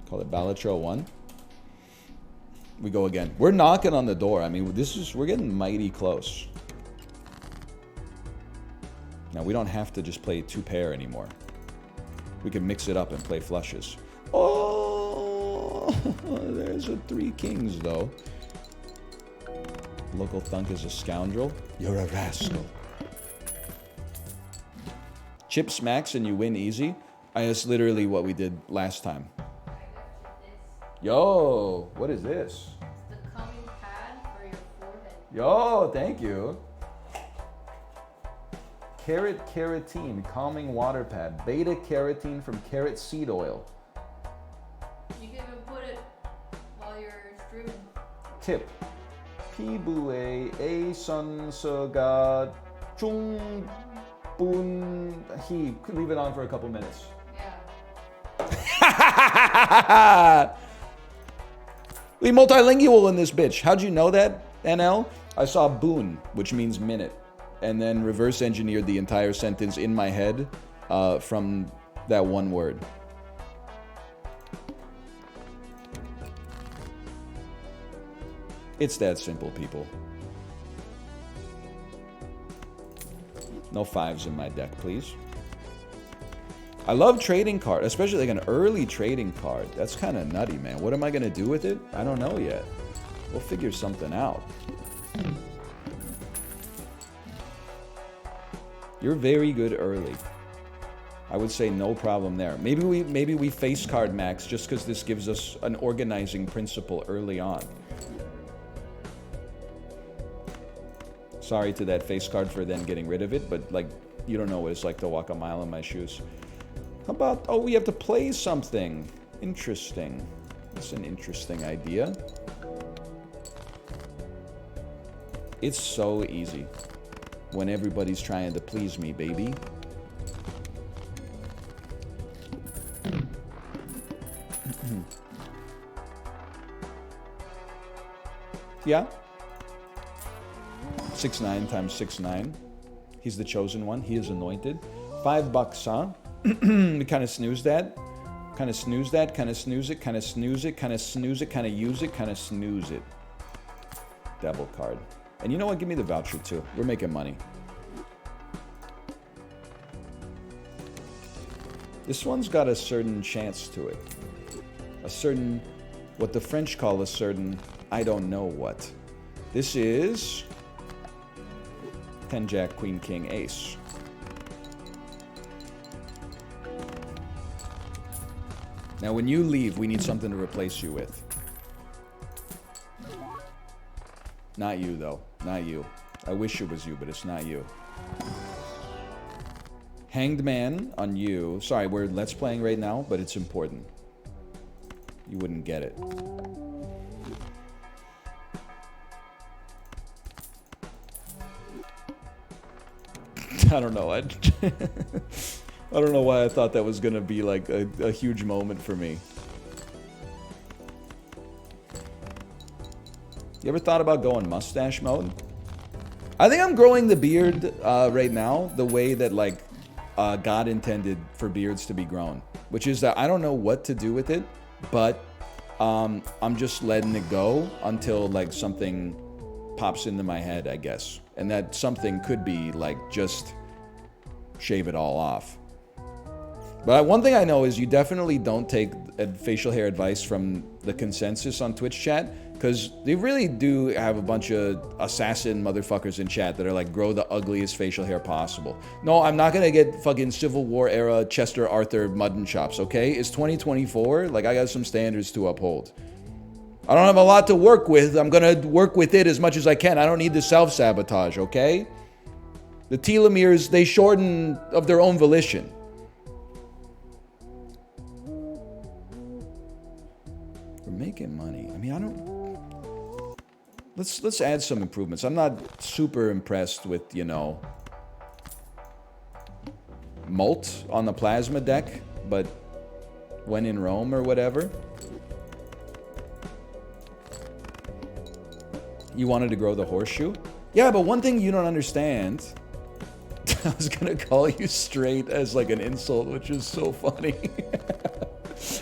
Call it Balatro 1. We go again. We're knocking on the door. I mean, we're getting mighty close. Now, we don't have to just play 2-pair anymore. We can mix it up and play flushes. Oh, there's a 3 kings, though. Local thunk is a scoundrel. You're a rascal. Chip smacks and you win easy. That's literally what we did last time. Yo, what is this? It's the calming pad for your forehead. Yo, thank you. Carrot carotene, calming water pad. Beta carotene from carrot seed oil. You can even put it while you're streaming. Tip. Pibue a sun saga chung bun he. Leave it on for a couple minutes. Yeah. We multilingual in this bitch. How'd you know that, NL? I saw boon, which means minute, and then reverse engineered the entire sentence in my head from that one word. It's that simple, people. No 5s in my deck, please. I love trading card, especially like an early trading card. That's kind of nutty, man. What am I going to do with it? I don't know yet. We'll figure something out. You're very good early. I would say no problem there. Maybe we face card max just because this gives us an organizing principle early on. Sorry to that face card for then getting rid of it, but like, you don't know what it's like to walk a mile in my shoes. How about, oh, we have to play something. Interesting. That's an interesting idea. It's so easy when everybody's trying to please me, baby. Yeah? 6-9 times 6-9. He's the chosen one. He is anointed. $5, huh? We kind of snooze that. Kind of snooze that. Kind of snooze it. Kind of snooze it. Kind of snooze it. Kind of use it. Kind of snooze it. Devil card. And you know what? Give me the voucher too. We're making money. This one's got a certain chance to it. A certain, what the French call a certain, I don't know what. This is 10 Jack, Queen, King, Ace. Now when you leave, we need something to replace you with. Not you, though. Not you. I wish it was you, but it's not you. Hanged Man on you. Sorry, we're Let's Playing right now, but it's important. You wouldn't get it. I don't know. I don't know why I thought that was gonna be like a huge moment for me. You ever thought about going mustache mode? I think I'm growing the beard right now the way that like God intended for beards to be grown, which is that I don't know what to do with it, but I'm just letting it go until like something pops into my head, I guess. And that something could be like just shave it all off. But one thing I know is you definitely don't take facial hair advice from the consensus on Twitch chat, because they really do have a bunch of assassin motherfuckers in chat that are like, grow the ugliest facial hair possible. No, I'm not gonna get fucking Civil War era Chester Arthur mutton chops, okay? It's 2024, like I got some standards to uphold. I don't have a lot to work with. I'm gonna work with it as much as I can. I don't need to self-sabotage, okay? The telomeres, they shorten of their own volition. We're making money. I mean, I don't... Let's add some improvements. I'm not super impressed with, you know, Molt on the plasma deck, but when in Rome or whatever. You wanted to grow the horseshoe? Yeah, but one thing you don't understand... I was gonna call you straight as like an insult, which is so funny.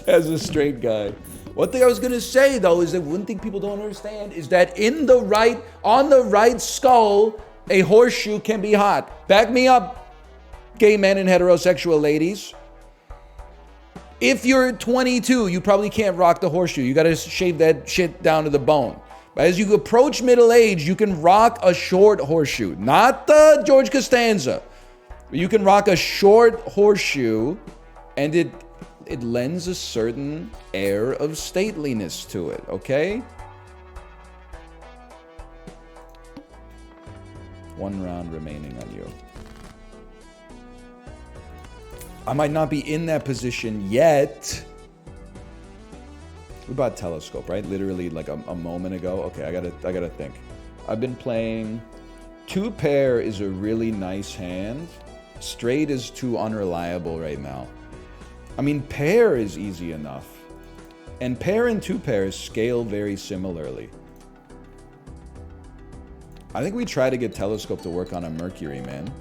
As a straight guy. One thing I was gonna say though is that one thing people don't understand is that on the right skull, a horseshoe can be hot. Back me up, gay men and heterosexual ladies. If you're 22, you probably can't rock the horseshoe. You gotta shave that shit down to the bone. But as you approach middle age, you can rock a short horseshoe. Not the George Costanza. You can rock a short horseshoe, and it lends a certain air of stateliness to it, okay? 1 round remaining on you. I might not be in that position yet. We bought Telescope, right? Literally like a moment ago. Okay, I gotta think. I've been playing 2 pair is a really nice hand. Straight is too unreliable right now. I mean, pair is easy enough. And pair and 2 pairs scale very similarly. I think we try to get Telescope to work on a Mercury, man.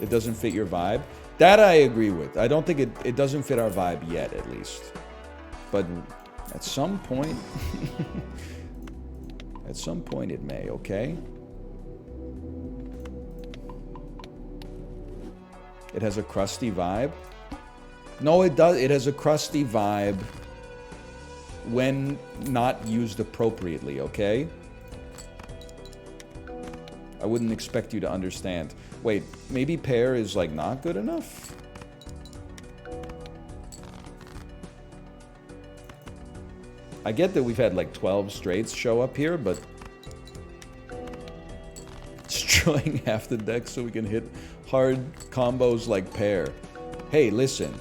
It doesn't fit your vibe. That I agree with. I don't think it doesn't fit our vibe yet, at least. But at some point... at some point it may, okay? It has a crusty vibe. No, it does. It has a crusty vibe when not used appropriately, okay? I wouldn't expect you to understand. Wait, maybe pair is like not good enough? I get that we've had like 12 straights show up here, but destroying half the deck so we can hit hard combos like pair. Hey, listen.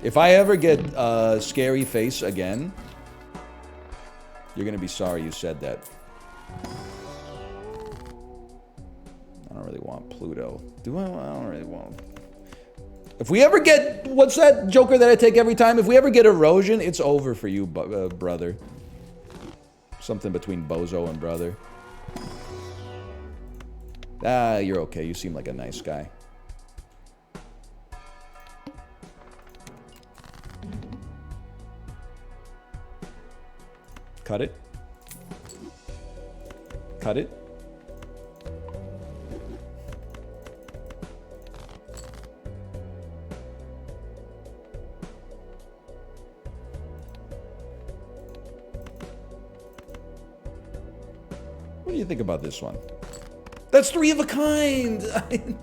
If I ever get Scary Face again, you're gonna be sorry you said that. I don't really want Pluto. Do I? I don't really want... If we ever get... What's that joker that I take every time? If we ever get Erosion, it's over for you, brother. Something between bozo and brother. Ah, you're okay. You seem like a nice guy. Cut it. Cut it. What do you think about this one? That's 3 of a kind!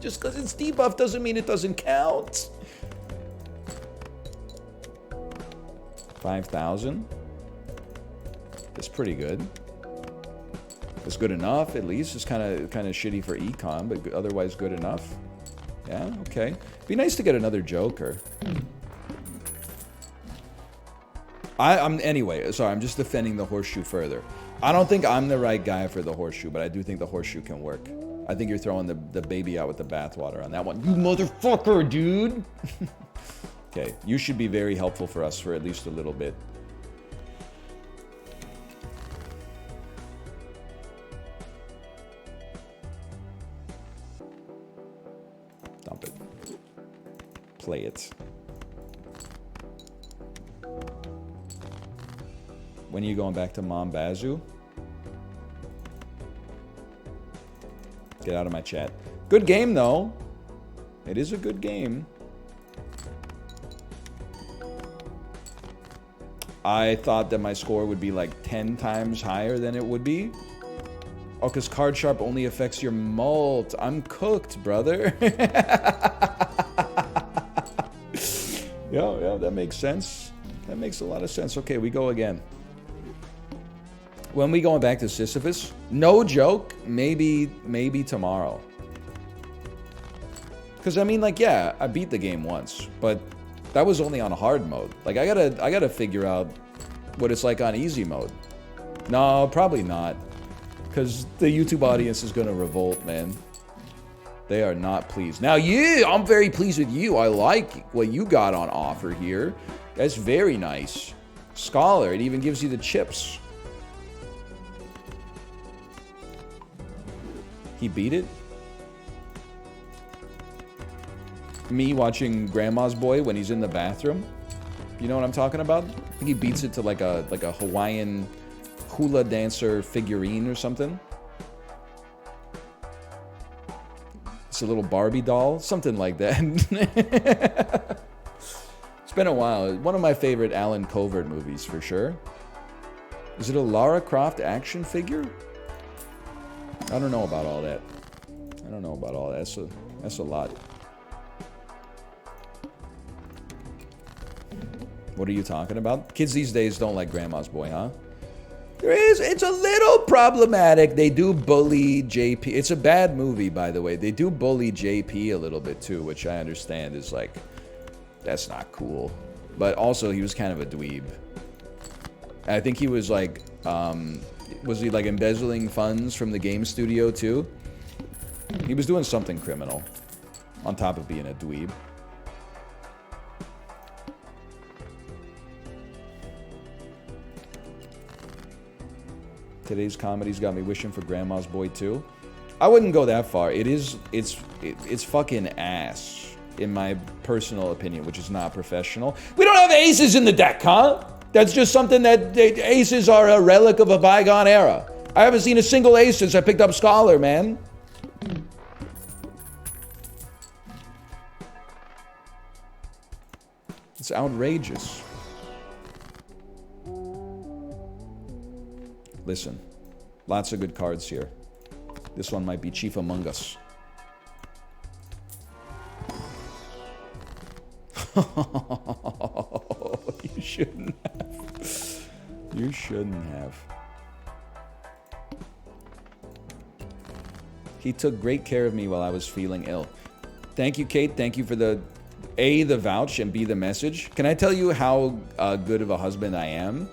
Just because it's debuff doesn't mean it doesn't count. 5,000. That's pretty good. It's good enough, at least. It's kind of shitty for econ, but otherwise good enough. Yeah, okay. Be nice to get another Joker. Anyway, sorry, I'm just defending the horseshoe further. I don't think I'm the right guy for the horseshoe, but I do think the horseshoe can work. I think you're throwing the baby out with the bathwater on that one. You motherfucker, dude! Okay, you should be very helpful for us for at least a little bit. Dump it. Play it. When are you going back to Mom Bazoo? Get out of my chat. Good game, though. It is a good game. I thought that my score would be like 10 times higher than it would be. Oh, because Card Sharp only affects your mult. I'm cooked, brother. Yeah, that makes sense. That makes a lot of sense. Okay, we go again. When we going back to Sisyphus? No joke, maybe tomorrow. Because I mean, like, yeah, I beat the game once, but that was only on hard mode. Like, I gotta figure out what it's like on easy mode. No, probably not. Because the YouTube audience is gonna revolt, man. They are not pleased. Now, yeah, I'm very pleased with you. I like what you got on offer here. That's very nice. Scholar, it even gives you the chips. He beat it? me watching Grandma's Boy when he's in the bathroom. You know what I'm talking about? I think he beats it to like a Hawaiian hula dancer figurine or something. It's a little Barbie doll, something like that. It's been a while. One of my favorite Alan Covert movies for sure. Is it a Lara Croft action figure? I don't know about all that. I don't know about all that. That's a lot. What are you talking about? Kids these days don't like Grandma's Boy, huh? It's a little problematic. They do bully JP. It's a bad movie, by the way. They do bully JP a little bit too, which I understand is like, that's not cool. But also, he was kind of a dweeb. I think he was like, was he like embezzling funds from the game studio too? He was doing something criminal, on top of being a dweeb. Today's comedy's got me wishing for Grandma's Boy too. I wouldn't go that far. It's fucking ass, in my personal opinion, which is not professional. We don't have aces in the deck, huh? That's just something that aces are a relic of a bygone era. I haven't seen a single ace since I picked up Scholar, man. It's outrageous. Listen, lots of good cards here. This one might be chief among us. You shouldn't have. You shouldn't have. He took great care of me while I was feeling ill. Thank you, Kate. Thank you for the A, the vouch, and B, the message. Can I tell you how good of a husband I am?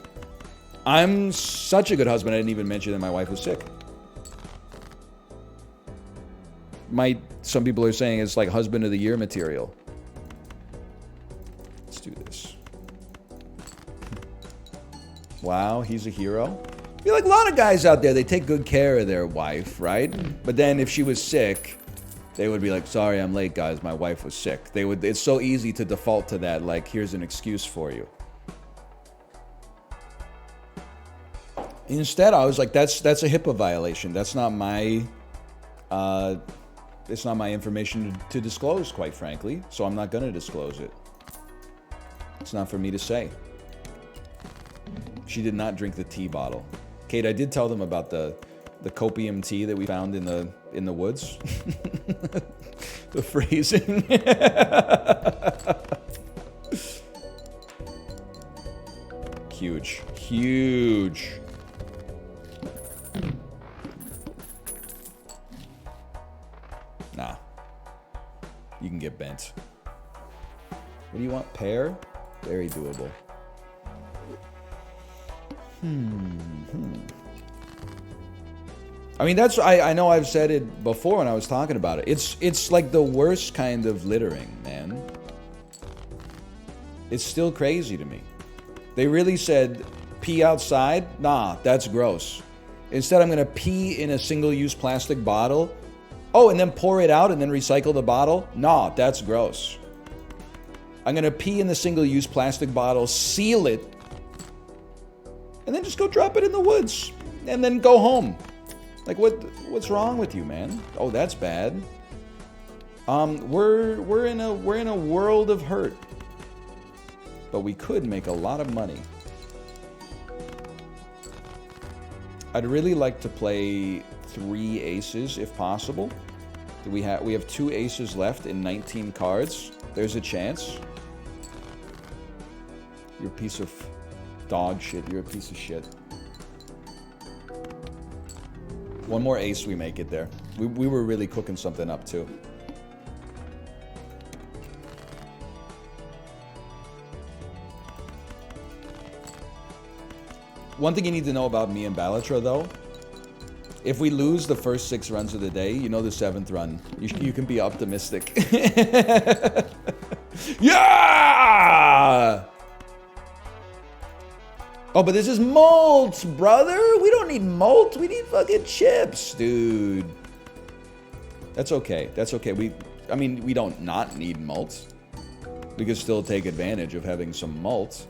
I'm such a good husband, I didn't even mention that my wife was sick. Some people are saying it's like husband of the year material. Let's do this. Wow, he's a hero. I feel like a lot of guys out there, they take good care of their wife, right? But then if she was sick, they would be like, sorry, I'm late, guys. My wife was sick. It's so easy to default to that, like, here's an excuse for you. Instead, I was like, that's a HIPAA violation. That's not my, it's not my information to disclose, quite frankly. So I'm not going to disclose it. It's not for me to say. She did not drink the tea bottle. Kate, I did tell them about the copium tea that we found in the woods. The phrasing. Huge. Huge. Nah. You can get bent. What do you want? Pear? Very doable. I mean, that's... I know I've said it before when I was talking about it. It's like the worst kind of littering, man. It's still crazy to me. They really said, pee outside? Nah, that's gross. Instead, I'm going to pee in a single-use plastic bottle. Oh, and then pour it out and then recycle the bottle? Nah, that's gross. I'm going to pee in the single-use plastic bottle, seal it, and then just go drop it in the woods. And then go home. Like, what's wrong with you, man? Oh, that's bad. We're in a world of hurt. But we could make a lot of money. I'd really like to play 3 aces if possible. We have 2 aces left in 19 cards. There's a chance. You're a piece of dog shit. You're a piece of shit. One more ace, we make it there. We were really cooking something up too. One thing you need to know about me and Balatro, though, if we lose the first 6 runs of the day, you know the 7th run, you can be optimistic. Yeah! Oh, but this is malt, brother. We don't need malt. We need fucking chips, dude. That's okay. That's okay. I mean, we don't not need mult. We could still take advantage of having some mult.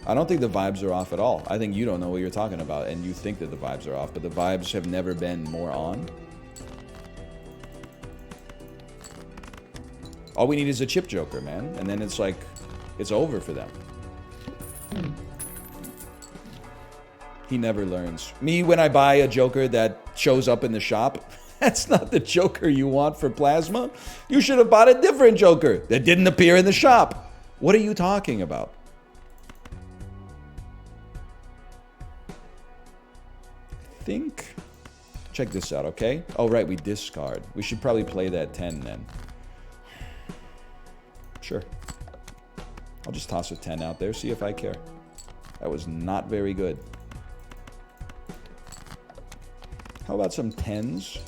I don't think the vibes are off at all. I think you don't know what you're talking about, and you think that the vibes are off, but the vibes have never been more on. All we need is a chip joker, man, and then it's like, it's over for them. He never learns. Me, when I buy a joker that shows up in the shop, that's not the joker you want for plasma. You should have bought a different joker that didn't appear in the shop. What are you talking about? Think. Check this out, okay? Oh, right, we discard. We should probably play that 10 then. Sure. I'll just toss a 10 out there, see if I care. That was not very good. How about some 10s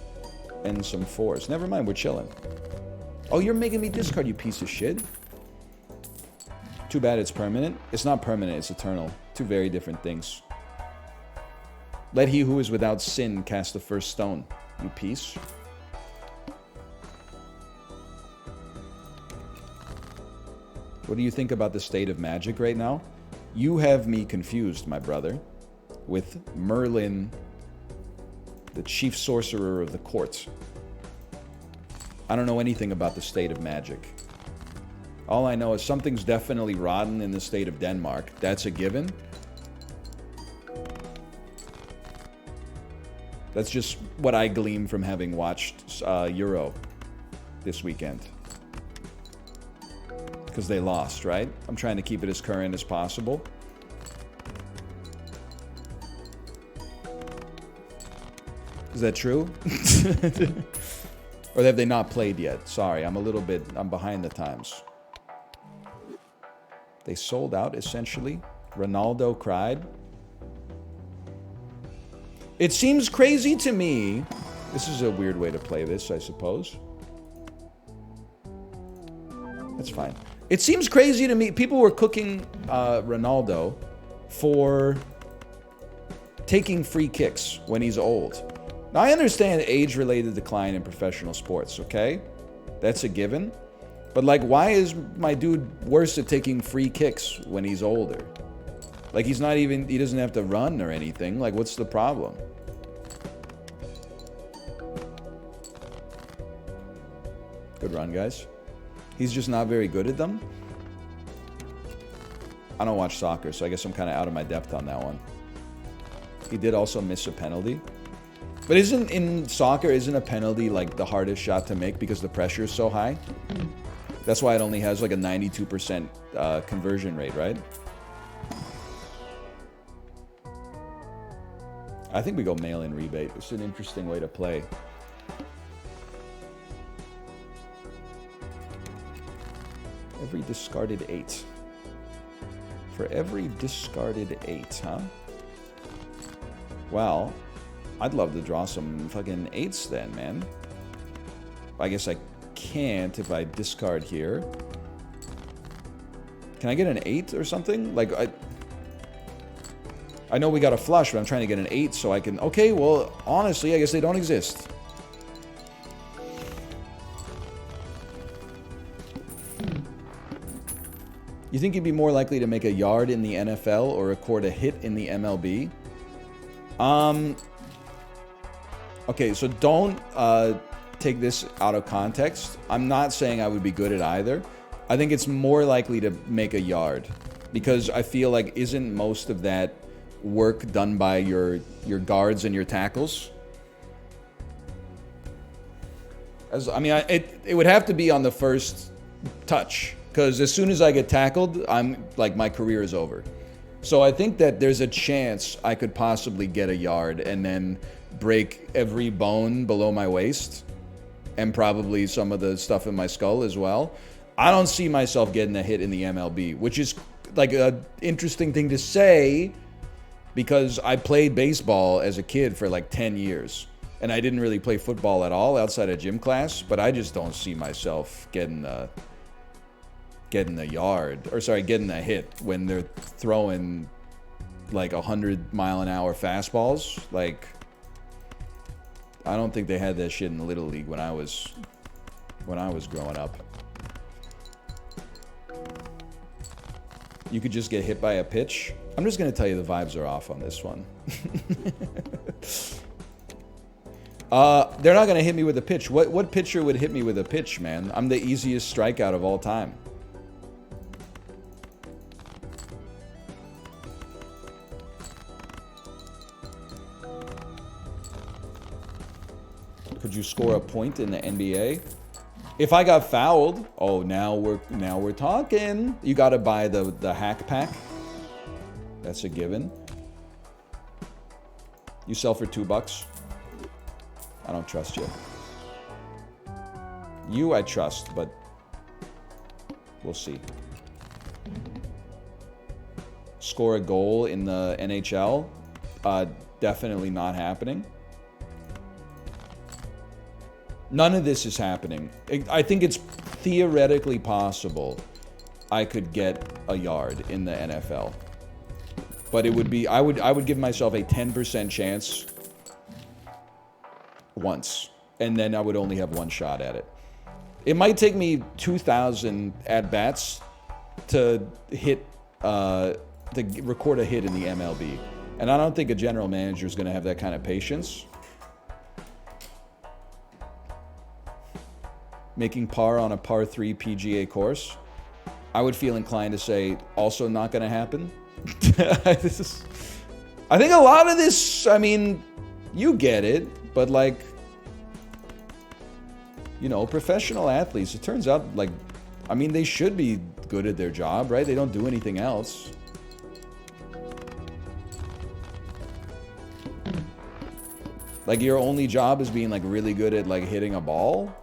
and some 4s? Never mind, we're chilling. Oh, you're making me discard, you piece of shit. Too bad it's permanent. It's not permanent, it's eternal. Two very different things. Let he who is without sin cast the first stone, you piece. What do you think about the state of magic right now? You have me confused, my brother, with Merlin, the chief sorcerer of the court. I don't know anything about the state of magic. All I know is something's definitely rotten in the state of Denmark. That's a given. That's just what I glean from having watched Euro this weekend. Because they lost, right? I'm trying to keep it as current as possible. Is that true? Or have they not played yet? Sorry, I'm behind the times. They sold out, essentially. Ronaldo cried. It seems crazy to me. This is a weird way to play this, I suppose. That's fine. It seems crazy to me. People were cooking Ronaldo for taking free kicks when he's old. Now, I understand age-related decline in professional sports, okay? That's a given. But, like, why is my dude worse at taking free kicks when he's older? Like, he doesn't have to run or anything. Like, what's the problem? Good run, guys. He's just not very good at them. I don't watch soccer, so I guess I'm kind of out of my depth on that one. He did also miss a penalty. But in soccer, isn't a penalty like the hardest shot to make because the pressure is so high? That's why it only has like a 92% conversion rate, right? I think we go mail-in rebate. It's an interesting way to play. Every discarded 8. For every discarded 8, huh? Well, I'd love to draw some fucking 8s then, man. I guess I can't if I discard here. Can I get an 8 or something? Like, I know we got a flush, but I'm trying to get an 8 so I can... Okay, well, honestly, I guess they don't exist. You think you'd be more likely to make a yard in the NFL or record a hit in the MLB? Okay, so don't take this out of context. I'm not saying I would be good at either. I think it's more likely to make a yard because I feel like isn't most of that work done by your guards and your tackles? It would have to be on the first touch. Because as soon as I get tackled, I'm like, my career is over. So I think that there's a chance I could possibly get a yard and then break every bone below my waist and probably some of the stuff in my skull as well. I don't see myself getting a hit in the MLB, which is like an interesting thing to say because I played baseball as a kid for like 10 years. And I didn't really play football at all outside of gym class, but I just don't see myself getting a hit when they're throwing like 100-mile-an-hour fastballs. Like, I don't think they had that shit in the Little League when I was growing up. You could just get hit by a pitch. I'm just gonna tell you the vibes are off on this one. They're not gonna hit me with a pitch. What pitcher would hit me with a pitch, man? I'm the easiest strikeout of all time. Could you score a point in the NBA? If I got fouled, oh, now we're talking. You got to buy the hack pack. That's a given. You sell for $2. I don't trust you. You I trust, but we'll see. Score a goal in the NHL? Definitely not happening. None of this is happening. I think it's theoretically possible I could get a yard in the NFL. But it would be, I would give myself a 10% chance once. And then I would only have one shot at it. It might take me 2,000 at-bats to hit, to record a hit in the MLB. And I don't think a general manager is going to have that kind of patience. Making par on a par 3 PGA course, I would feel inclined to say also not going to happen. I think a lot of this, I mean, you get it, but like, you know, professional athletes, it turns out like, I mean, they should be good at their job, right? They don't do anything else. Like your only job is being like really good at like hitting a ball.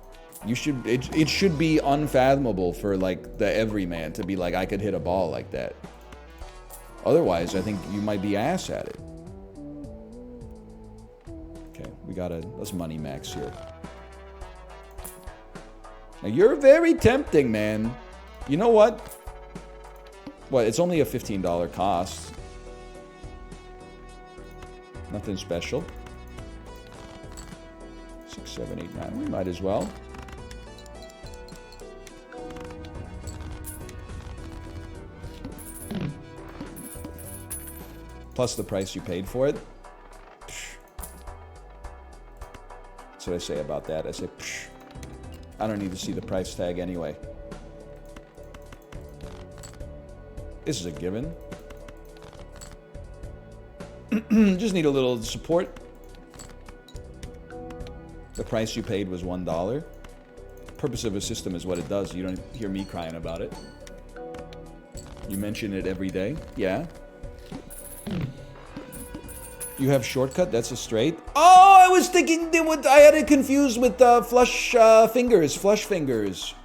You should, it should be unfathomable for like the everyman to be like, I could hit a ball like that. Otherwise, I think you might be ass at it. Okay, let's money max here. Now you're very tempting, man. You know what? What, it's only a $15 cost. Nothing special. 6, 7, 8, 9, we might as well. Plus the price you paid for it. Psh. That's what I say about that. I say, psh. I don't need to see the price tag anyway. This is a given. Just need a little support. The price you paid was $1. Purpose of a system is what it does. You don't hear me crying about it. You mention it every day. Yeah. You have shortcut? That's a straight. Oh, I was thinking I had it confused with flush fingers.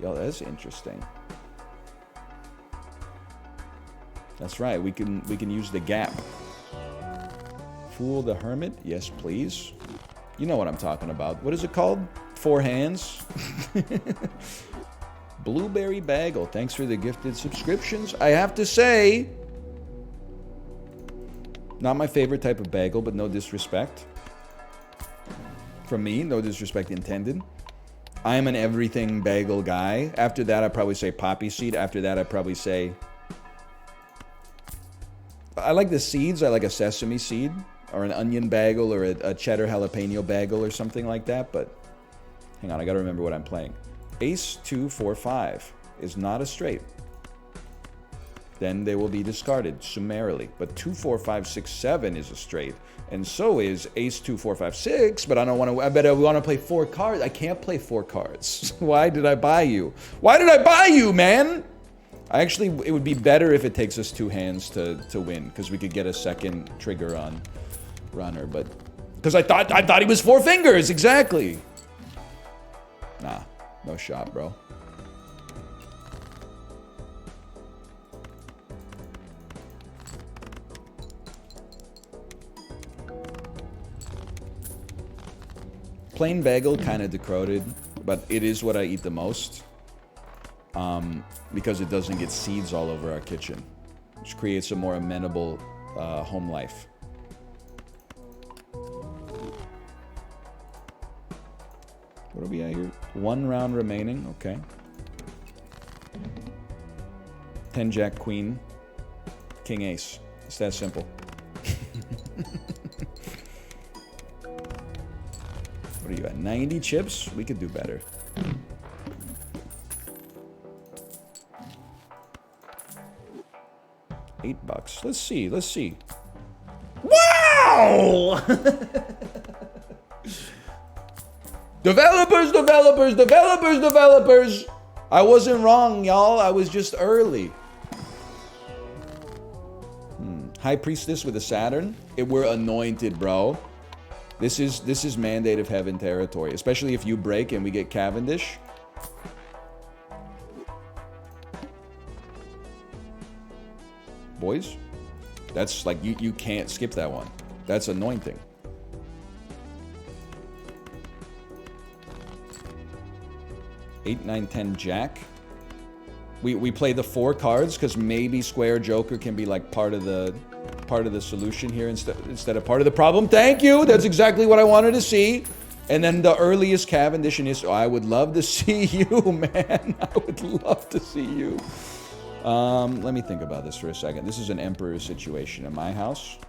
Yo, that's interesting. That's right. We can use the gap. Fool the hermit? Yes, please. You know what I'm talking about. What is it called? 4 hands. Blueberry Bagel. Thanks for the gifted subscriptions. I have to say, not my favorite type of bagel, but no disrespect. From me, no disrespect intended. I am an everything bagel guy. After that, I'd probably say poppy seed. After that, I'd probably say... I like the seeds. I like a sesame seed, or an onion bagel, or a cheddar jalapeno bagel, or something like that, but... Hang on, I gotta remember what I'm playing. Ace 2 4 5 is not a straight. Then they will be discarded summarily. But 2 4 5 6 7 is a straight, and so is Ace 2 4 5 6. But I don't want to. I bet I want to play 4 cards. I can't play 4 cards. Why did I buy you? Why did I buy you, man? Actually, it would be better if it takes us 2 hands to win, because we could get a second trigger on runner. But because I thought he was 4 fingers exactly. Nah, no shot, bro. Plain bagel, kind of decrowed, but it is what I eat the most. Because it doesn't get seeds all over our kitchen, which creates a more amenable home life. What are we at here? 1 round remaining. Okay. 10 Jack Queen. King Ace. It's that simple. What are you at? 90 chips? We could do better. $8. Let's see. Let's see. Wow! Developers, developers, developers, developers. I wasn't wrong, y'all. I was just early. High Priestess with a Saturn. We're anointed, bro. This is Mandate of Heaven territory, especially if you break and we get Cavendish. Boys, that's like you can't skip that one. That's anointing. Eight, 9, 10 Jack. We play the 4 cards because maybe Square Joker can be like part of the solution here instead of part of the problem. Thank you. That's exactly what I wanted to see. And then the earliest Cavendish in history. I would love to see you, man. I would love to see you. Let me think about this for a second. This is an Emperor situation in my house.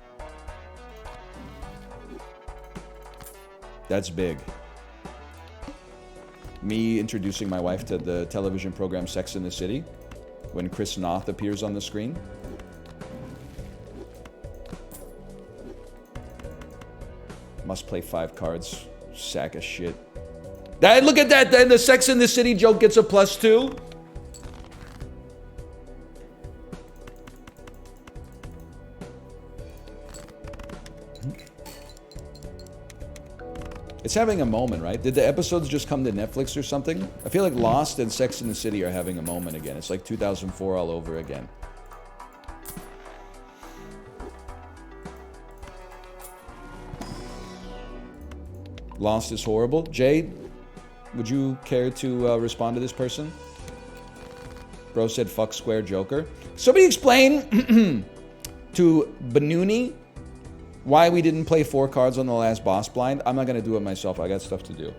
That's big. Me introducing my wife to the television program Sex and the City when Chris Noth appears on the screen. Must play 5 cards. Sack of shit. Look at that! Then the Sex and the City joke gets a +2. It's having a moment, right? Did the episodes just come to Netflix or something? I feel like Lost and Sex and the City are having a moment again. It's like 2004 all over again. Lost is horrible. Jade, would you care to respond to this person? Bro said, fuck Square Joker. Somebody explain to Benuni why we didn't play 4 cards on the last boss blind. I'm not going to do it myself. I got stuff to do.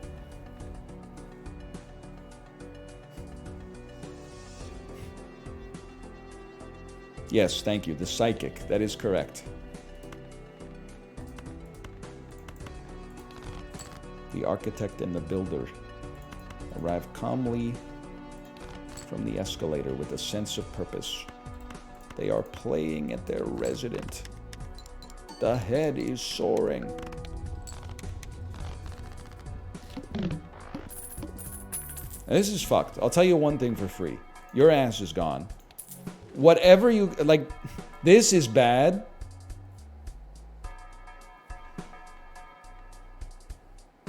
Yes, thank you. The Psychic. That is correct. The Architect and the Builder arrive calmly from the escalator with a sense of purpose. They are playing at their resident. The head is soaring. And this is fucked. I'll tell you one thing for free. Your ass is gone. Whatever you... Like, this is bad.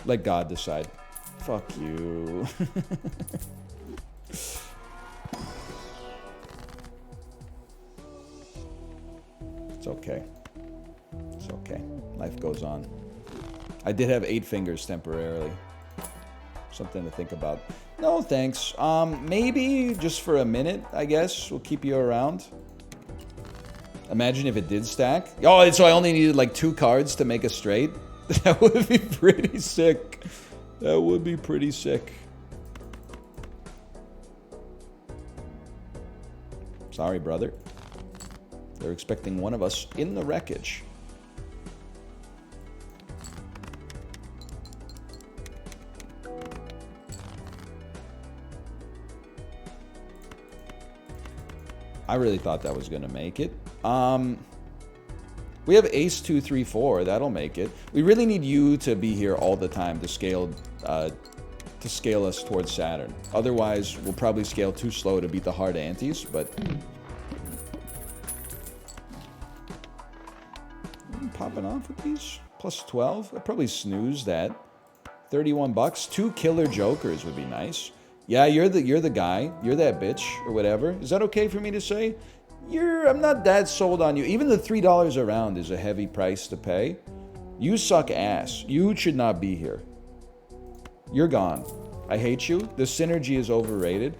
Let God decide. Fuck you. It's okay. It's okay. Life goes on. I did have 8 fingers temporarily. Something to think about. No, thanks. Maybe just for a minute, I guess. We'll keep you around. Imagine if it did stack. Oh, so I only needed like 2 cards to make a straight? That would be pretty sick. That would be pretty sick. Sorry, brother. They're expecting one of us in the wreckage. I really thought that was going to make it. We have ace 2, 3, 4. That'll make it. We really need you to be here all the time to scale us towards Saturn. Otherwise, we'll probably scale too slow to beat the hard antes, but... I'm popping off with these. Plus 12. I'd probably snooze that. 31 bucks. 2 killer jokers would be nice. Yeah, you're the guy. You're that bitch or whatever. Is that okay for me to say? I'm not that sold on you. Even the $3 a round is a heavy price to pay. You suck ass. You should not be here. You're gone. I hate you. The synergy is overrated.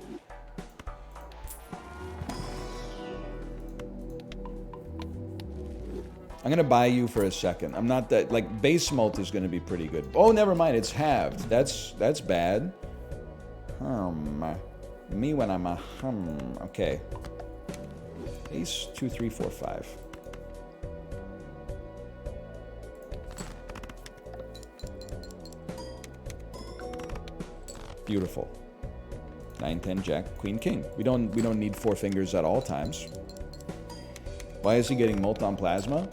I'm gonna buy you for a second. I'm not that like base mult is gonna be pretty good. Oh, never mind. It's halved. That's bad. Me when I'm a Okay. Ace 2 3 4 5. Beautiful. 9 10 Jack Queen King. We don't need 4 fingers at all times. Why is he getting Molten Plasma?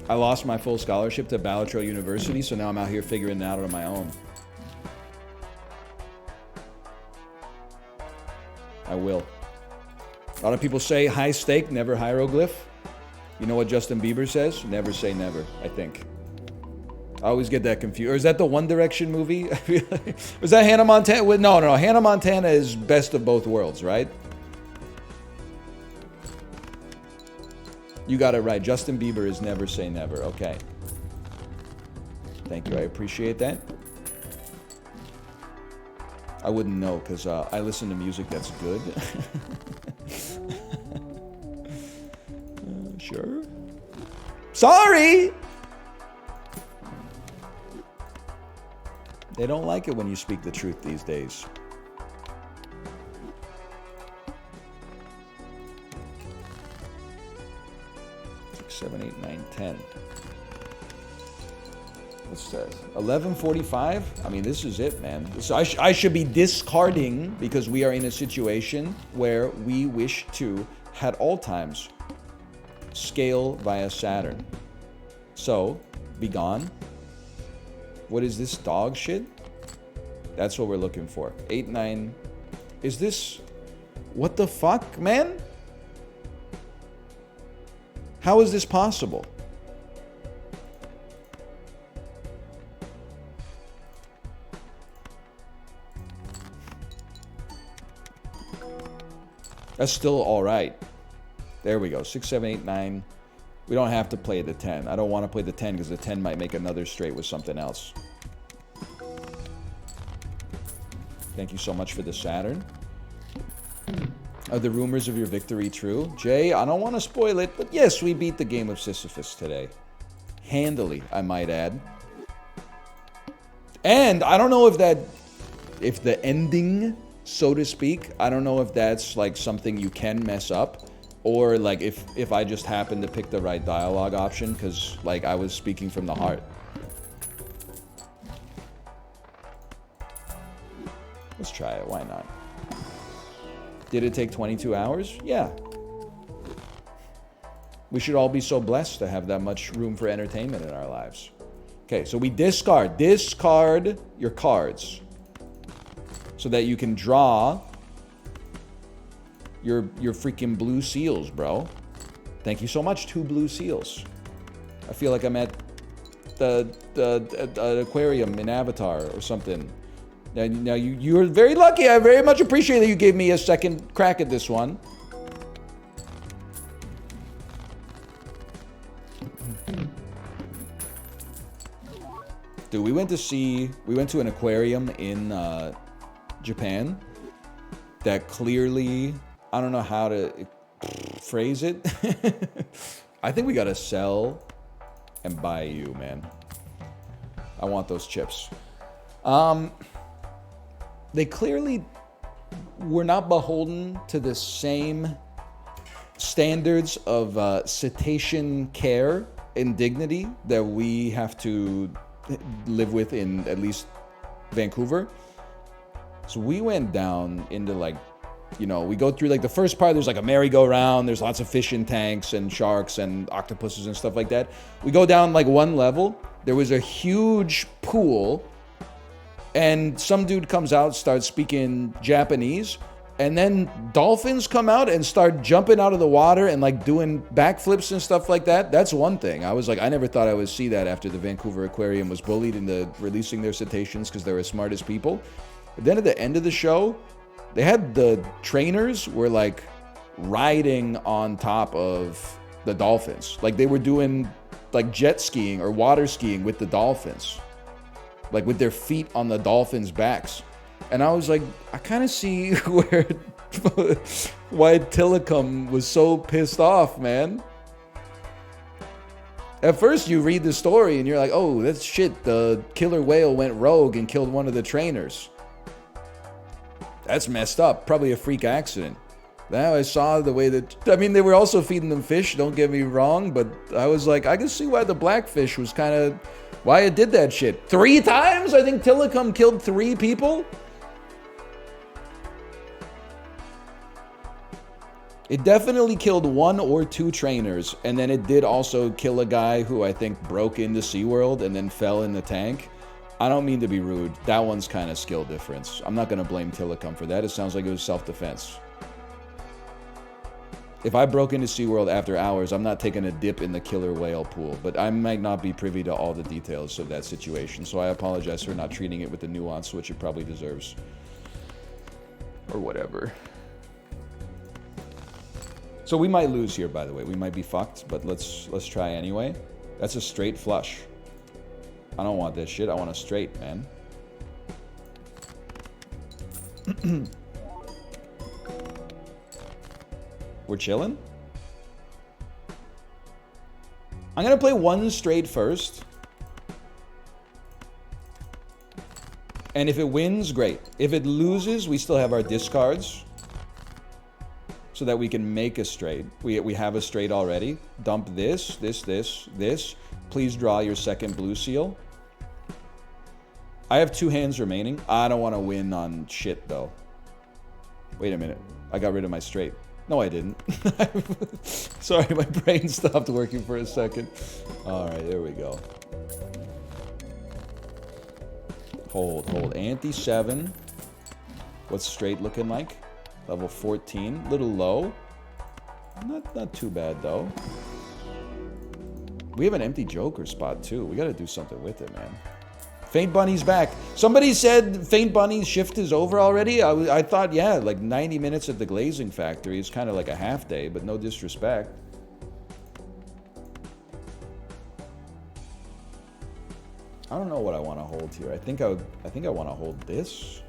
I lost my full scholarship to Balatro University, so now I'm out here figuring it out on my own. I will. A lot of people say high stake, never hieroglyph. You know what Justin Bieber says? Never say never, I think. I always get that confused. Or is that the One Direction movie? Was that Hannah Montana? No. Hannah Montana is best of both worlds, right? You got it right. Justin Bieber is never say never. Okay. Thank you. I appreciate that. I wouldn't know because I listen to music that's good. Sure. Sorry! They don't like it when you speak the truth these days. 7, 8, 9, 10. What's that? 11:45? I mean, this is it, man. So I should be discarding because we are in a situation where we wish to, at all times, scale via Saturn. So, be gone. What is this dog shit? That's what we're looking for. 8, 9. Is this... What the fuck, man? How is this possible? That's still all right. There we go. 6, 7, 8, 9. We don't have to play the 10. I don't want to play the 10 because the 10 might make another straight with something else. Thank you so much for the Saturn. Are the rumors of your victory true? Jay, I don't want to spoil it, but yes, we beat the game of Sisyphus today. Handily, I might add. And I don't know if the ending, so to speak, I don't know if that's like something you can mess up. Or like if I just happened to pick the right dialogue option because like I was speaking from the heart. Let's try it, why not? Did it take 22 hours? Yeah. We should all be so blessed to have that much room for entertainment in our lives. Okay, so we discard your cards so that you can draw your freaking blue seals, bro. Thank you so much, 2 blue seals. I feel like I'm at the aquarium in Avatar or something. Now you're very lucky. I very much appreciate that you gave me a second crack at this one. Dude, we went to an aquarium in Japan that clearly, I don't know how to phrase it. I think we gotta sell and buy you, man. I want those chips. They clearly were not beholden to the same standards of cetacean care and dignity that we have to live with in at least Vancouver. So we went down into like, you know, we go through like the first part, there's like a merry-go-round, there's lots of fishing tanks and sharks and octopuses and stuff like that. We go down like one level, there was a huge pool, and some dude comes out, starts speaking Japanese, and then dolphins come out and start jumping out of the water and like doing backflips and stuff like that. That's one thing. I was like, I never thought I would see that after the Vancouver Aquarium was bullied into releasing their cetaceans because they were smart as people. But then at the end of the show, they had the trainers were like riding on top of the dolphins. Like they were doing like jet skiing or water skiing with the dolphins. Like with their feet on the dolphins' backs. And I was like, I kind of see why Tillicum was so pissed off, man. At first, you read the story and you're like, oh, that's shit. The killer whale went rogue and killed one of the trainers. That's messed up. Probably a freak accident. Now I saw the way that... I mean, they were also feeding them fish, don't get me wrong, but I was like, I can see why the blackfish was kind of... why it did that shit. 3 times? I think Tillicum killed 3 people? It definitely killed 1 or 2 trainers, and then it did also kill a guy who I think broke into SeaWorld and then fell in the tank. I don't mean to be rude. That one's kind of skill difference. I'm not going to blame Tillicum for that. It sounds like it was self-defense. If I broke into SeaWorld after hours, I'm not taking a dip in the killer whale pool, but I might not be privy to all the details of that situation, so I apologize for not treating it with the nuance which it probably deserves. Or whatever. So we might lose here, by the way. We might be fucked, but let's try anyway. That's a straight flush. I don't want this shit. I want a straight, man. We're chilling? I'm gonna play 1 straight first. And if it wins, great. If it loses, we still have our discards. So that we can make a straight. We have a straight already. Dump this, this, this, this. Please draw your second blue seal. I have 2 hands remaining. I don't want to win on shit, though. Wait a minute. I got rid of my straight. No, I didn't. Sorry, my brain stopped working for a second. Alright, there we go. Hold, hold. Ante 7. What's straight looking like? Level 14. Little low. Not too bad, though. We have an empty Joker spot, too. We gotta do something with it, man. Faint Bunny's back. Somebody said Faint Bunny's shift is over already. I thought, yeah, like 90 minutes at the glazing factory is kind of like a half day, but no disrespect. I don't know what I want to hold here. I think I want to hold this.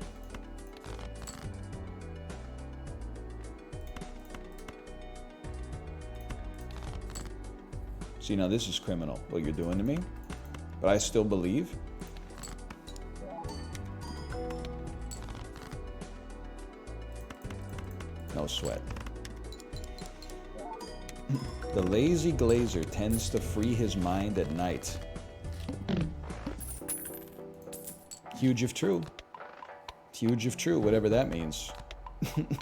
See, now this is criminal, what you're doing to me. But I still believe. No sweat. The lazy glazer tends to free his mind at night. Huge if true. Huge if true, whatever that means. The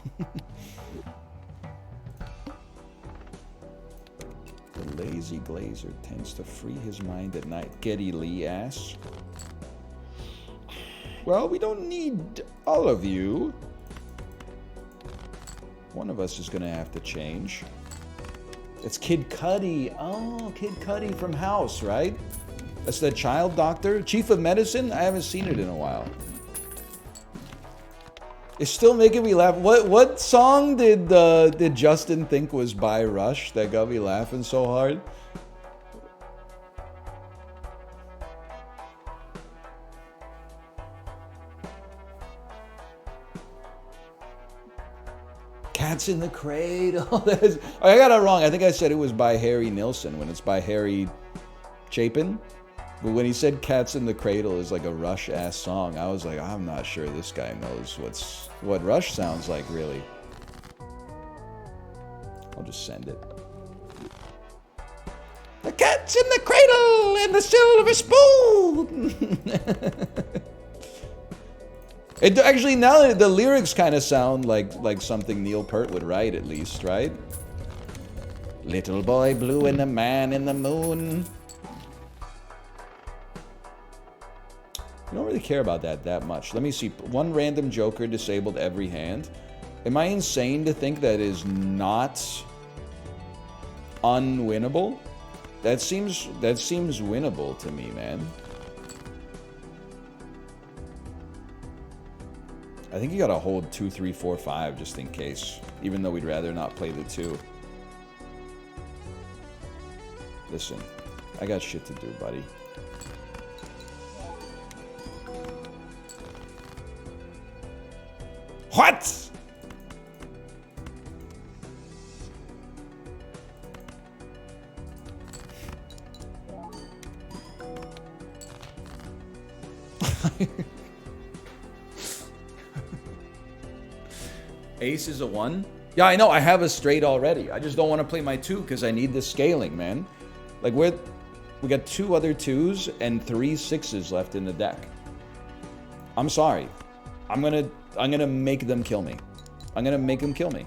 lazy glazer tends to free his mind at night. Geddy Lee ass. Well, we don't need all of you. One of us is gonna have to change. It's Kid Cudi. Oh, Kid Cudi from House, right? That's the child doctor? Chief of Medicine? I haven't seen it in a while. It's still making me laugh. What song did Justin think was by Rush that got me laughing so hard? Cats in the Cradle. I got it wrong. I think I said it was by Harry Nilsson when it's by Harry Chapin. But when he said Cats in the Cradle is like a Rush-ass song, I was like, I'm not sure this guy knows what Rush sounds like, really. I'll just send it. The cat's in the cradle and the silver spoon. It actually, now the lyrics kind of sound like something Neil Peart would write, at least, right? Little boy blue and the man in the moon. I don't really care about that much. Let me see. 1 random Joker disabled every hand. Am I insane to think that is not unwinnable? That seems winnable to me, man. I think you gotta hold 2, 3, 4, 5 just in case. Even though we'd rather not play the 2. Listen, I got shit to do, buddy. What? Ace is a 1? Yeah, I know. I have a straight already. I just don't want to play my 2 because I need the scaling, man. Like, we got 2 other 2s and 3 6s left in the deck. I'm sorry. I'm gonna make them kill me. I'm gonna make them kill me.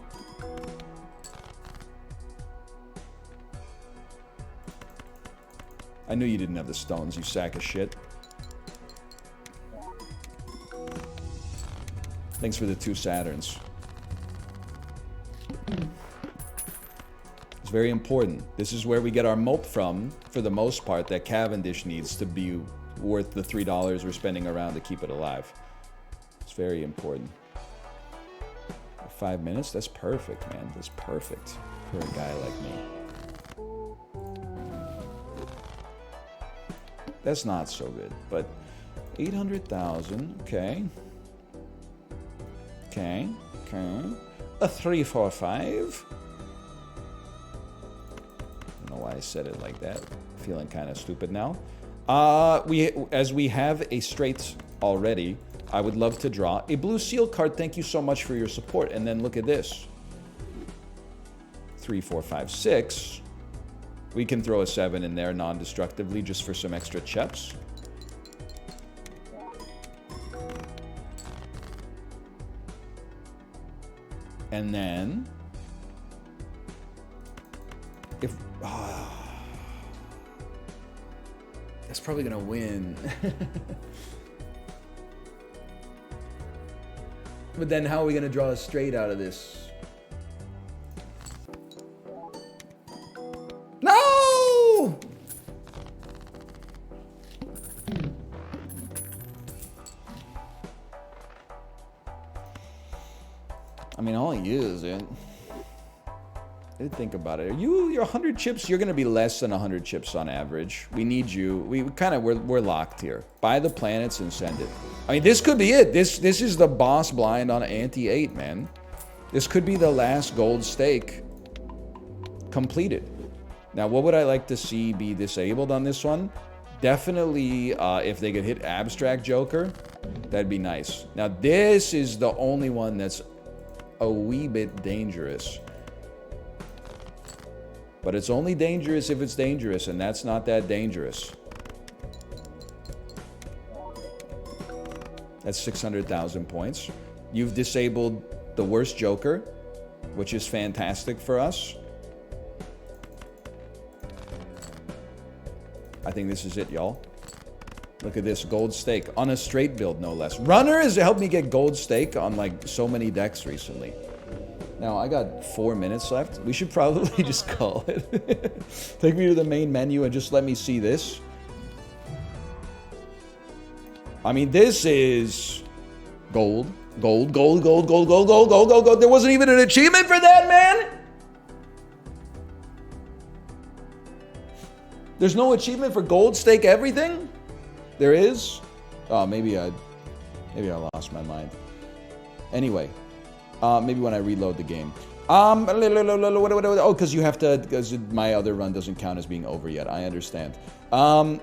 I knew you didn't have the stones, you sack of shit. Thanks for the 2 Saturns. It's very important. This is where we get our mope from, for the most part, that Cavendish needs to be worth the $3 we're spending around to keep it alive. It's very important. 5 minutes? That's perfect, man. That's perfect for a guy like me. That's not so good, but 800,000, okay. Okay, okay. A 3, 4, 5. I don't know why I said it like that. Feeling kind of stupid now. As we have a straight already, I would love to draw a blue seal card. Thank you so much for your support. And then look at this. 3, 4, 5, 6. We can throw a 7 in there non-destructively just for some extra chips. And then, if that's probably gonna win. But then, how are we gonna draw a straight out of this? No! I mean, all he is, it. Think about it. You're 100 chips. You're gonna be less than 100 chips on average. We need you. We're locked here. Buy the planets and send it. I mean, this could be it. This is the boss blind on anti-8, man. This could be the last gold stake completed. Now, what would I like to see be disabled on this one? Definitely, if they could hit Abstract Joker, that'd be nice. Now, this is the only one that's a wee bit dangerous. But it's only dangerous if it's dangerous, and that's not that dangerous. That's 600,000 points. You've disabled the worst Joker, which is fantastic for us. I think this is it, y'all. Look at this, gold stake. On a straight build, no less. Runner has helped me get gold stake on, like, so many decks recently. Now, I got 4 minutes left. We should probably just call it. Take me to the main menu and just let me see this. I mean, this is gold. Gold, gold, gold, gold, gold, gold, gold, gold, gold. There wasn't even an achievement for that, man! There's no achievement for gold stake everything? There is? Oh, maybe I lost my mind. Anyway. Maybe when I reload the game. Oh, because you have to, because my other run doesn't count as being over yet. I understand. I'm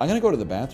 gonna go to the bathroom.